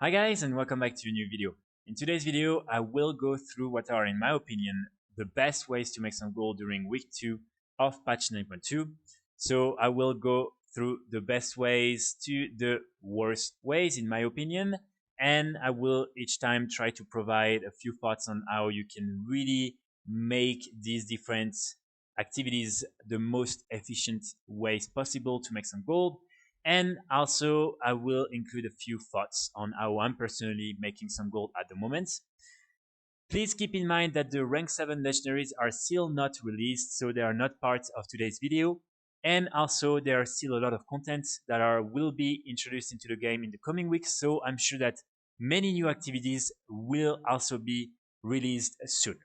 Hi guys and welcome back to a new video. In today's video I will go through what are in my opinion the best ways to make some gold during week 2 of patch 9.2. So I will go through the best ways to the worst ways in my opinion, and I will each time try to provide a few thoughts on how you can really make these different activities the most efficient ways possible to make some gold. And also, I will include a few thoughts on how I'm personally making some gold at the moment. Please keep in mind that the rank 7 legendaries are still not released, so they are not part of today's video. And also, there are still a lot of content that will be introduced into the game in the coming weeks, so I'm sure that many new activities will also be released soon.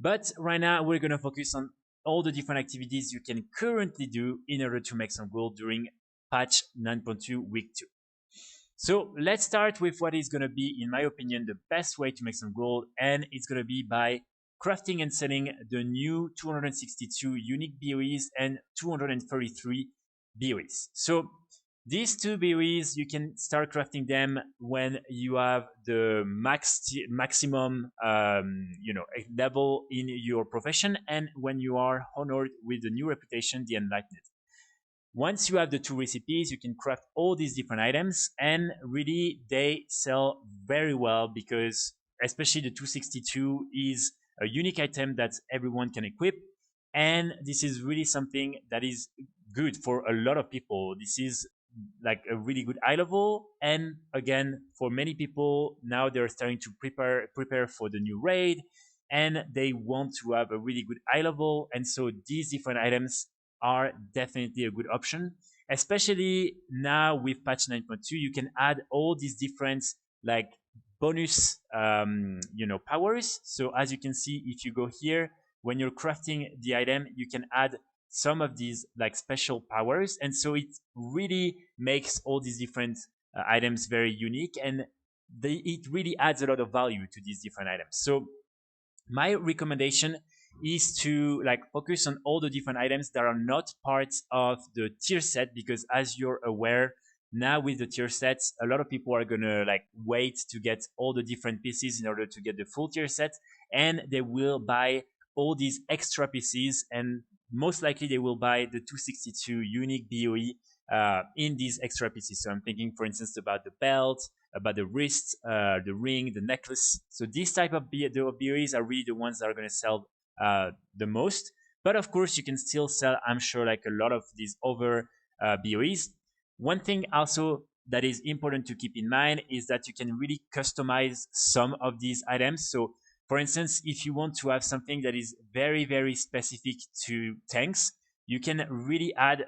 But right now, we're going to focus on all the different activities you can currently do in order to make some gold during patch 9.2 week 2. So let's start with what is going to be, in my opinion, the best way to make some gold, and it's going to be by crafting and selling the new 262 unique BoEs and 233 BoEs. So these two BoEs, you can start crafting them when you have the maximum level in your profession, and when you are honored with the new reputation, the Enlightened. Once you have the two recipes, you can craft all these different items, and really they sell very well because especially the 262 is a unique item that everyone can equip, and this is really something that is good for a lot of people. This is like a really good eye level, and again, for many people now they're starting to prepare for the new raid, and they want to have a really good eye level, and so these different items are definitely a good option, especially now with patch 9.2. You can add all these different like bonus powers. So as you can see, if you go here, when you're crafting the item, you can add some of these like special powers, and so it really makes all these different items very unique, and it really adds a lot of value to these different items. So my recommendation is to like focus on all the different items that are not part of the tier set, because as you're aware, now with the tier sets, a lot of people are gonna like wait to get all the different pieces in order to get the full tier set, and they will buy all these extra pieces, and most likely they will buy the 262 unique BoE in these extra pieces. So I'm thinking, for instance, about the belt, about the wrist, the ring, the necklace. So these type of BoEs are really the ones that are going to sell the most. But of course, you can still sell, I'm sure, like a lot of these other BoEs. One thing also that is important to keep in mind is that you can really customize some of these items. So for instance, if you want to have something that is very, very specific to tanks, you can really add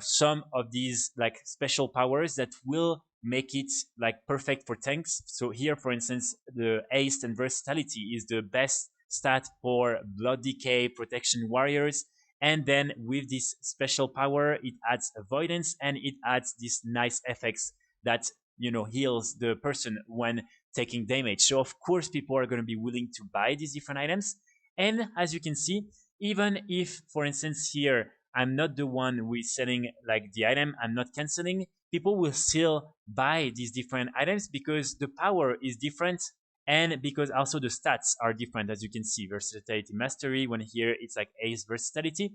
some of these like special powers that will make it like perfect for tanks. So here, for instance, the haste and versatility is the best stat for blood decay protection warriors. And then with this special power, it adds avoidance, and it adds these nice effects that heals the person when taking damage. So of course, people are going to be willing to buy these different items. And as you can see, even if, for instance, here I'm not the one who is selling like the item, I'm not canceling, people will still buy these different items because the power is different, and because also the stats are different. As you can see, versatility mastery, when here it's like ace versatility.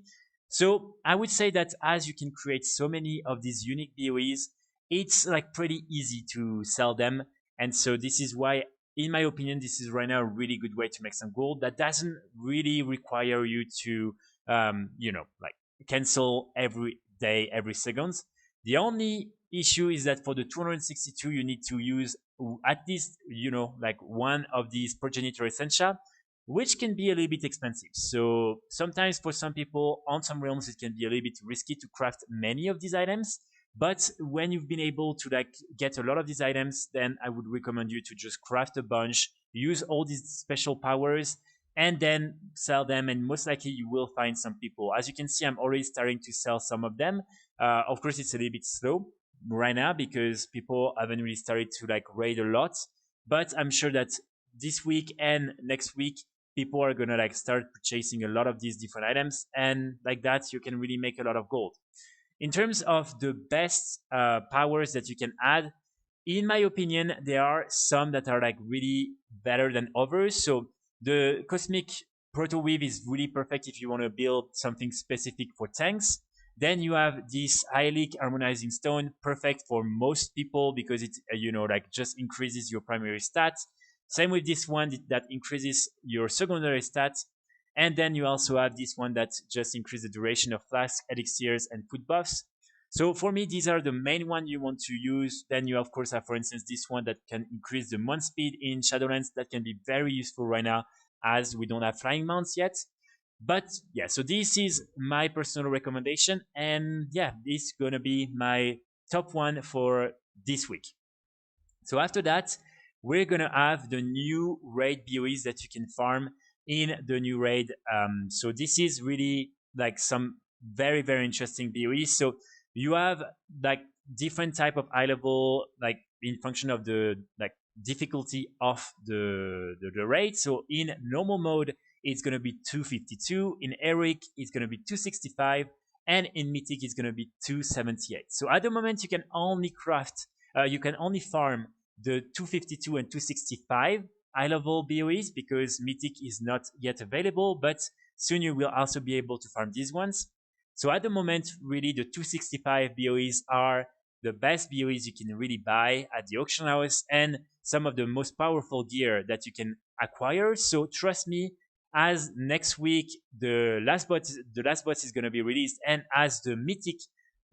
So I would say that as you can create so many of these unique BoEs, it's like pretty easy to sell them. And so this is why, in my opinion, this is right now a really good way to make some gold that doesn't really require you to like cancel every day, every second. The only issue is that for the 262, you need to use at least, like one of these progenitor essentia, which can be a little bit expensive. So sometimes for some people on some realms, it can be a little bit risky to craft many of these items. But when you've been able to like get a lot of these items, then I would recommend you to just craft a bunch, use all these special powers, and then sell them, and most likely you will find some people. As you can see, I'm already starting to sell some of them. Of course, it's a little bit slow right now because people haven't really started to like raid a lot, but I'm sure that this week and next week people are gonna like start purchasing a lot of these different items, and like that you can really make a lot of gold. In terms of the best powers that you can add, in my opinion, there are some that are like really better than others. So the Cosmic Proto Weave is really perfect if you want to build something specific for tanks. Then you have this Hyalic Harmonizing Stone, perfect for most people because it, like just increases your primary stats. Same with this one that increases your secondary stats. And then you also have this one that just increases the duration of flask, elixirs, and food buffs. So for me, these are the main one you want to use. Then you of course have, for instance, this one that can increase the mount speed in Shadowlands. That can be very useful right now as we don't have flying mounts yet. But yeah, so this is my personal recommendation. And yeah, this is going to be my top one for this week. So after that, we're going to have the new raid BoEs that you can farm in the new raid. So this is really like some very, very interesting BoEs. So you have like different type of high level, like in function of the like difficulty of the raid. So in normal mode, it's going to be 252. In heroic, it's going to be 265. And in mythic, it's going to be 278. So at the moment, you can only you can only farm the 252 and 265 high level BoEs because mythic is not yet available, but soon you will also be able to farm these ones. So at the moment, really the 265 BoEs are the best BoEs you can really buy at the auction house and some of the most powerful gear that you can acquire. So trust me, as next week the last bot is going to be released and as the mythic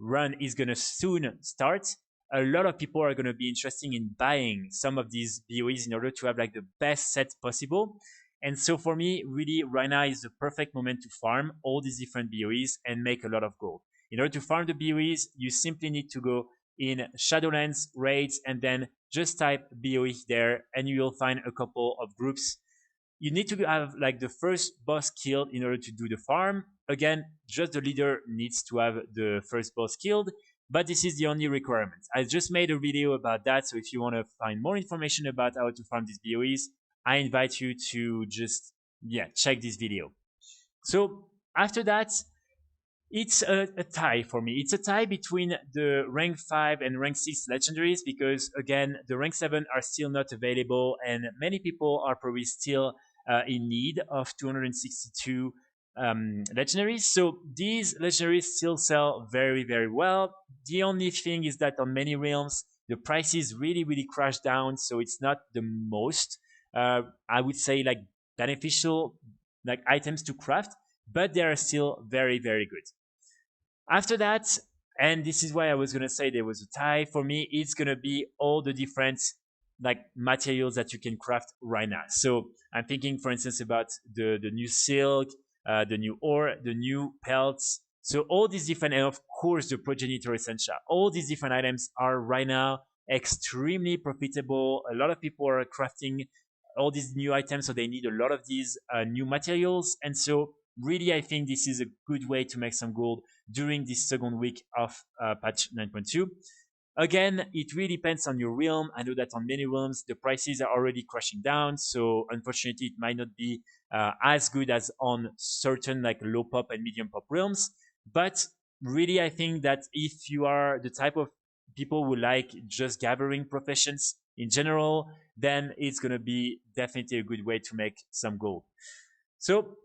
run is going to soon start, a lot of people are going to be interested in buying some of these BoEs in order to have like the best set possible. And so for me, really right now is the perfect moment to farm all these different BoEs and make a lot of gold. In order to farm the BoEs, you simply need to go in Shadowlands raids and then just type BoE there and you will find a couple of groups. You need to have like the first boss killed in order to do the farm. Again, just the leader needs to have the first boss killed, but this is the only requirement. I just made a video about that, so if you want to find more information about how to farm these BoEs, I invite you to just check this video. So after that, it's a tie for me. It's a tie between the rank 5 and rank 6 legendaries because, again, the rank 7 are still not available and many people are probably still in need of 262 legendaries. So these legendaries still sell very, very well. The only thing is that on many realms, the prices really, really crash down. So it's not the most, I would say, like beneficial like items to craft, but they are still very, very good. After that, and this is why I was gonna say there was a tie for me, it's gonna be all the different like materials that you can craft right now. So I'm thinking, for instance, about the new silk, the new ore, the new pelts. So all these different, and of course the progenitor essentia. All these different items are right now extremely profitable. A lot of people are crafting all these new items, so they need a lot of these new materials. And so really, I think this is a good way to make some gold during this second week of patch 9.2. Again, it really depends on your realm. I know that on many realms, the prices are already crashing down. So unfortunately, it might not be as good as on certain like low pop and medium pop realms. But really, I think that if you are the type of people who like just gathering professions in general, then it's going to be definitely a good way to make some gold. So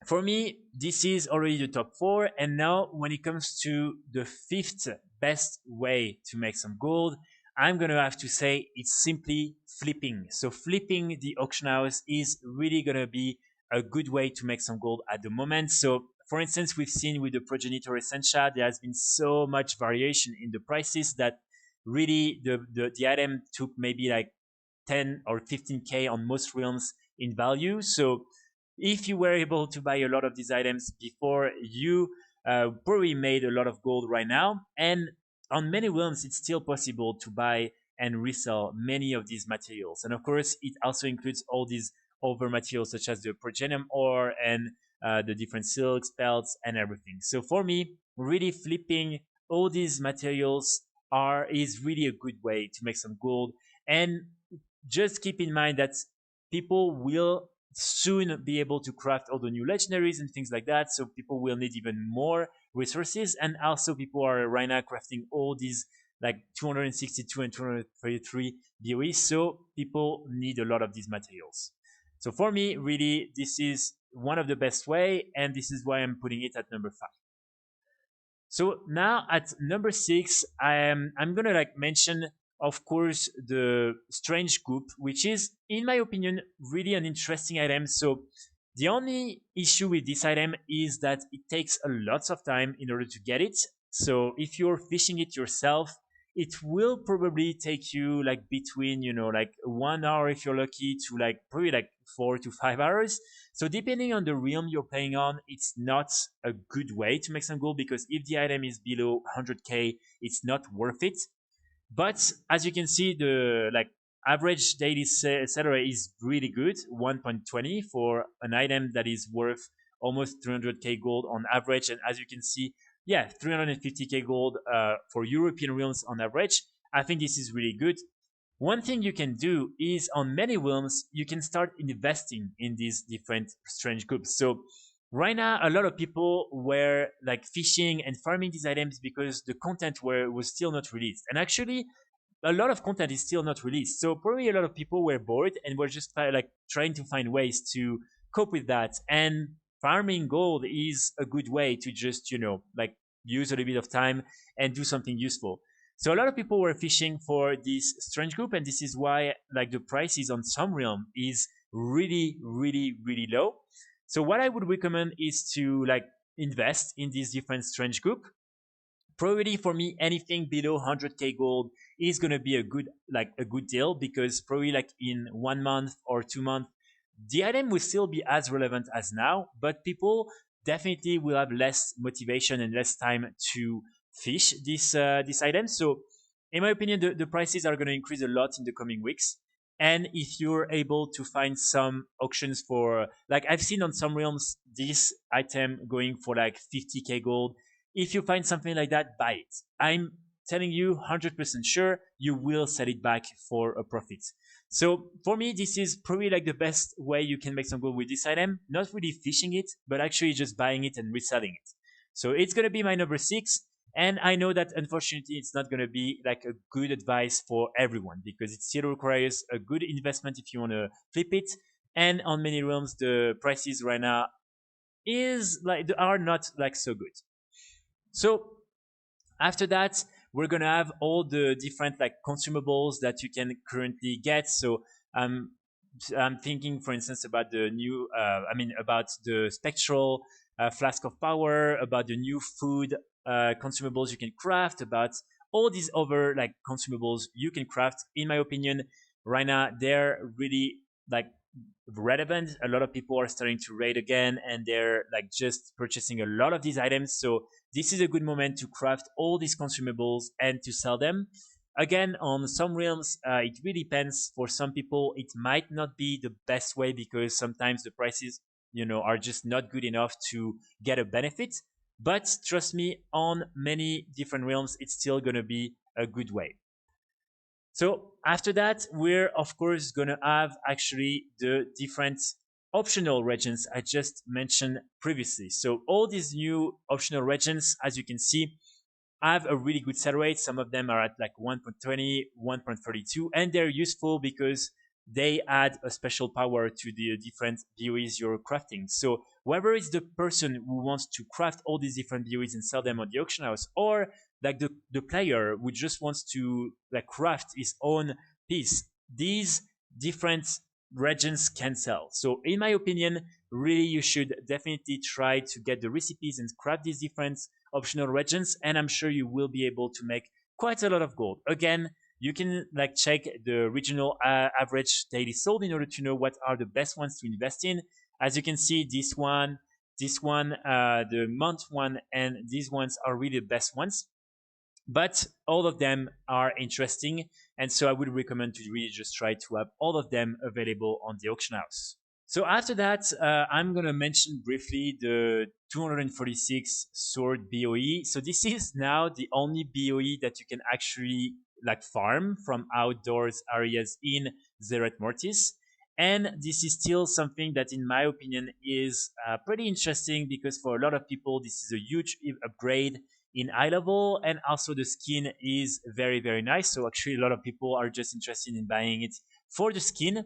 for me, this is already the top 4. And now when it comes to the 5th best way to make some gold, I'm going to have to say it's simply flipping. So flipping the auction house is really going to be a good way to make some gold at the moment. So for instance, we've seen with the progenitor essentia, there has been so much variation in the prices that really the item took maybe like 10 or 15k on most realms in value. So if you were able to buy a lot of these items before, you probably made a lot of gold right now. And on many realms, it's still possible to buy and resell many of these materials. And of course, it also includes all these over materials such as the progenium ore and the different silks, pelts, and everything. So for me, really flipping all these materials is really a good way to make some gold. And just keep in mind that people will soon be able to craft all the new legendaries and things like that. So people will need even more resources. And also people are right now crafting all these like 262 and 233 BoEs. So people need a lot of these materials. So for me, really, this is one of the best way, and this is why I'm putting it at number 5. So now at number 6, I'm gonna like mention, of course, the strange goop, which is, in my opinion, really an interesting item. So the only issue with this item is that it takes a lot of time in order to get it. So if you're fishing it yourself, it will probably take you like between, like 1 hour if you're lucky, to like probably like 4 to 5 hours. So depending on the realm you're playing on, it's not a good way to make some gold, because if the item is below 100k, it's not worth it. But as you can see, the like average daily salary is really good, 1.20 for an item that is worth almost 300k gold on average. And as you can see, yeah, 350k gold for European realms on average. I think this is really good. One thing you can do is, on many realms, you can start investing in these different strange groups. So right now, a lot of people were like fishing and farming these items because the content was still not released. And actually, a lot of content is still not released. So probably a lot of people were bored and were just like trying to find ways to cope with that. And farming gold is a good way to just, like use a little bit of time and do something useful. So a lot of people were fishing for this strange group, and this is why like the prices on some realm is really, really, really low. So what I would recommend is to like invest in this different strange group. Probably for me, anything below 100k gold is gonna be a good deal, because probably like in 1 month or 2 months, the item will still be as relevant as now, but people definitely will have less motivation and less time to fish this item. So in my opinion, the prices are going to increase a lot in the coming weeks. And if you're able to find some auctions for, like I've seen on some realms, this item going for like 50k gold. If you find something like that, buy it. I'm telling you 100% sure you will sell it back for a profit. So for me, this is probably like the best way you can make some gold with this item. Not really fishing it, but actually just buying it and reselling it. So it's going to be my number 6. And I know that unfortunately it's not going to be like a good advice for everyone, because it still requires a good investment if you want to flip it. And on many realms, the prices right now are not like so good. So after that, we're gonna have all the different like consumables that you can currently get. So um, I'm thinking, for instance, about the new, about the spectral flask of power, about the new food consumables you can craft, about all these other like consumables you can craft. In my opinion, right now they're really like relevant. A lot of people are starting to raid again, and they're like just purchasing a lot of these items. So this is a good moment to craft all these consumables and to sell them. Again, on some realms, it really depends. For some people, it might not be the best way, because sometimes the prices, are just not good enough to get a benefit. But trust me, on many different realms, it's still going to be a good way. So after that, we're of course going to have actually the different optional reagents I just mentioned previously. So all these new optional reagents, as you can see, have a really good sell rate. Some of them are at like 1.20, 1.32, and they're useful because they add a special power to the different BoEs you're crafting. So whether it's the person who wants to craft all these different BoEs and sell them on the auction house, or like the player who just wants to like craft his own piece, these different reagents can sell. So in my opinion, really you should definitely try to get the recipes and craft these different optional reagents, and I'm sure you will be able to make quite a lot of gold. Again, you can like check the regional average daily sold in order to know what are the best ones to invest in. As you can see, this one, the month one, and these ones are really the best ones. But all of them are interesting, and so I would recommend to really just try to have all of them available on the auction house. So after that, I'm gonna mention briefly the 246 sword BoE. So this is now the only BoE that you can actually like farm from outdoors areas in Zereth Mortis. And this is still something that, in my opinion, is pretty interesting, because for a lot of people, this is a huge upgrade. in eye level, and also the skin is very, very nice. So actually a lot of people are just interested in buying it for the skin.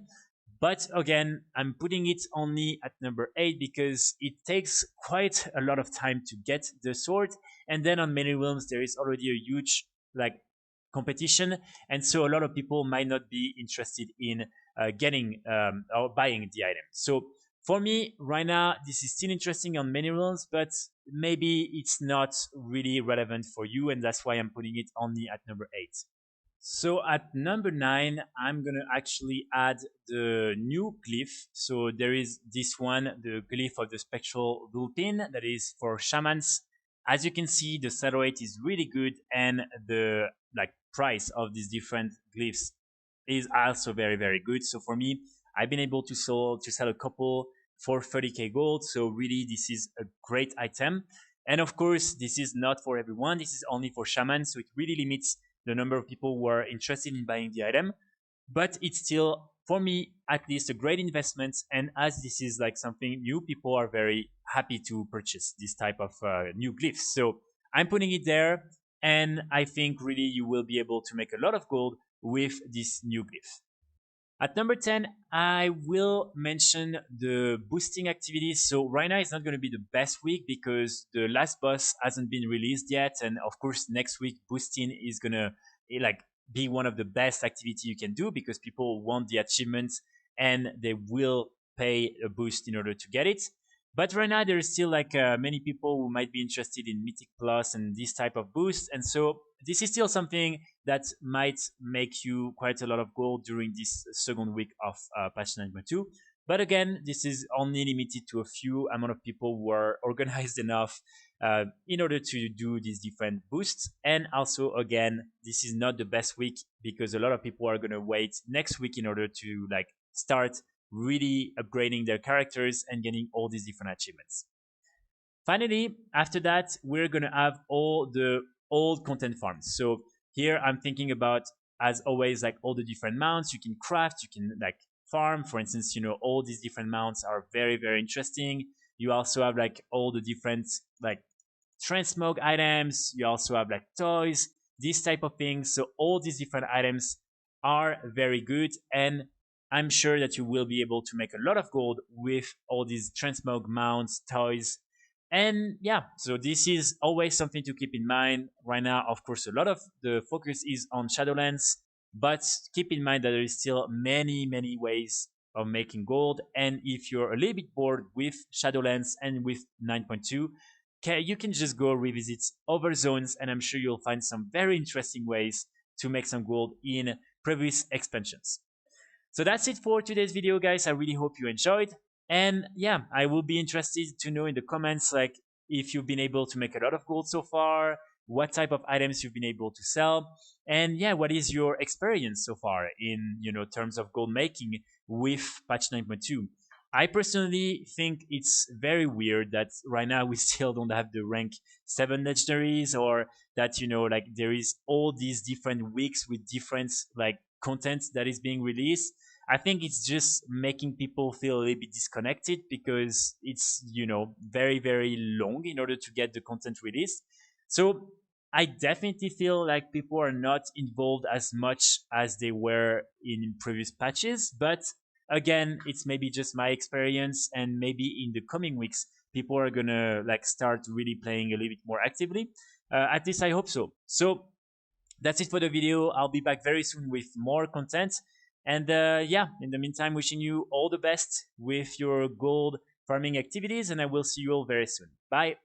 But again, I'm putting it only at number 8 because it takes quite a lot of time to get the sword. And then on many realms, there is already a huge like competition. And so a lot of people might not be interested in getting or buying the item. So for me, right now, this is still interesting on many realms, but maybe it's not really relevant for you. And that's why I'm putting it only at number 8. So at number 9, I'm gonna actually add the new glyph. So there is this one, the glyph of the spectral vulpin, that is for shamans. As you can see, the sell rate is really good, and the like price of these different glyphs is also very, very good. So for me, I've been able to sell a couple for 30k gold. So really, this is a great item. And of course, this is not for everyone. This is only for shamans, so it really limits the number of people who are interested in buying the item. But it's still, for me, at least a great investment. And as this is like something new, people are very happy to purchase this type of new glyphs. So I'm putting it there. And I think really you will be able to make a lot of gold with this new glyph. At number 10, I will mention the boosting activities. So right now it's not going to be the best week because the last boss hasn't been released yet. And of course, next week boosting is going to like be one of the best activity you can do because people want the achievements and they will pay a boost in order to get it. But right now there is still like many people who might be interested in Mythic Plus and this type of boost. And so this is still something that might make you quite a lot of gold during this second week of patch 9.2. But again, this is only limited to a few amount of people who are organized enough in order to do these different boosts. And also, again, this is not the best week because a lot of people are going to wait next week in order to like start really upgrading their characters and getting all these different achievements. Finally, after that, we're going to have all the old content farms. So here I'm thinking about, as always, like all the different mounts you can craft, you can like farm. For instance, you know, all these different mounts are very, very interesting. You also have like all the different like transmog items. You also have like toys, this type of things. So all these different items are very good, and I'm sure that you will be able to make a lot of gold with all these transmog mounts, toys. And yeah, so this is always something to keep in mind. Right now, of course, a lot of the focus is on Shadowlands, but keep in mind that there is still many, many ways of making gold. And if you're a little bit bored with Shadowlands and with 9.2, you can just go revisit other zones, and I'm sure you'll find some very interesting ways to make some gold in previous expansions. So that's it for today's video, guys. I really hope you enjoyed. And yeah, I will be interested to know in the comments, like if you've been able to make a lot of gold so far, what type of items you've been able to sell, and yeah, what is your experience so far in, you know, terms of gold making with patch 9.2. I personally think it's very weird that right now we still don't have the rank 7 legendaries, or that, you know, like there is all these different weeks with different like content that is being released. I think it's just making people feel a little bit disconnected because it's, you know, very, very long in order to get the content released. So I definitely feel like people are not involved as much as they were in previous patches. But again, it's maybe just my experience, and maybe in the coming weeks, people are gonna like start really playing a little bit more actively. At least I hope so. So that's it for the video. I'll be back very soon with more content. And yeah, in the meantime, wishing you all the best with your gold farming activities, and I will see you all very soon. Bye.